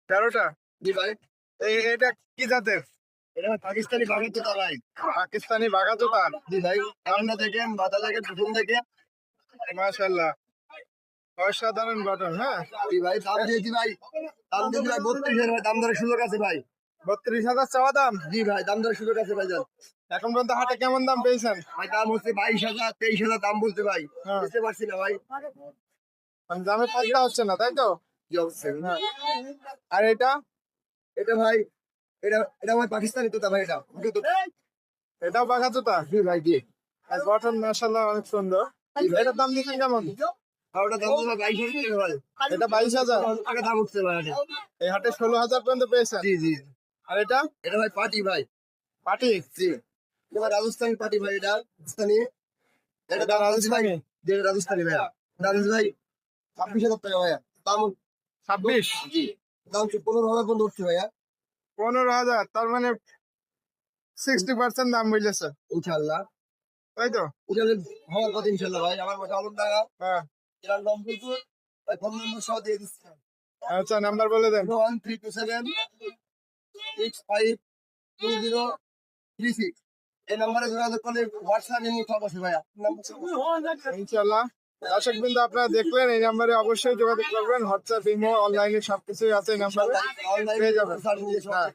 13টা। জি ভাই, এটা কি জাতের? এটা পাকিস্তানি বাঘের তোতা ভাই। পাকিস্তানি বাঘাজোতা। জি ভাই, কানটা দেখেন, মাথা দেখেন, পিছন দেখেন। মাশাআল্লাহ, অসাধারণ গঠন। হ্যাঁ, জি ভাই, দাম দিয়েছি ভাই, দাম দিয়েছি ভাই 32,000 ভাই, দাম দরের সুযোগ আছে ভাই। 32,000 চাওয়া দাম। জি ভাই, দাম দরের সুযোগ আছে ভাই। এখন পর্যন্ত হাটে কেমন দাম পেয়েছেন? ভাই দাম হচ্ছে 22,000, 23,000 দাম বলতে ভাই, হ্যাঁ। বুঝতে পারছি না ভাই। মানে দামে পাল্টা হচ্ছে না, তাই তো? জি অবশ্যই। হ্যাঁ। আর এটা? এটা ভাই, এটা ভাই পাকিস্তানি তোতা ভাই, এটা এটাও বাঘাজোতা। জি ভাই, জি। আর গঠন মাশাআল্লাহ অনেক সুন্দর। এটার দাম দিচ্ছেন কেমন? আর ওটা দাম হচ্ছে 22,000 ভাই। এটা 22,000। টাকা দাম উঠছে ভাই এটা। এই হাটে 16,000 পর্যন্ত পেয়েছেন। জি জি। আর এটা? এটা ভাই পাটি ভাই। পাটি। জি। এটা ভাই রাজস্থানি পাটি ভাই, এটা রাজস্থানি। এটা এটা দাম বলছি ভাই, রাজস্থানি। যে এটা রাজস্থানি ভাইয়া। দাম হচ্ছে ভাই 26,000 টাকা ভাইয়া। দাম 26। জি, দাম 15,000 পর্যন্ত উঠছে ভাইয়া। 15,000, তার মানে 60% দাম বুঝেছে, ইনশাআল্লাহ। তাই তো? উঠালে হওয়ার কথা ইনশাআল্লাহ ভাই। আমার মতো আলম টাকা হ্যাঁ। এর দাম কিন্তু ভাই ফোন নম্বর সহ দিয়ে দিচ্ছি। আচ্ছা, নাম্বার বলে দেন। 01327 652036। এই নাম্বারে যোগাযোগ করলে হোয়াটসঅ্যাপ এমনি সব আছে ভাইয়া। ইনশাআল্লাহ। দর্শক বিন্দু, আপনারা দেখলেন, এই নাম্বারে অবশ্যই যোগাযোগ করবেন। হোয়াটসঅ্যাপ, ইমো, অনলাইনে সবকিছুই আছে এই নাম্বারে, পেয়ে যাবেন। হ্যাঁ।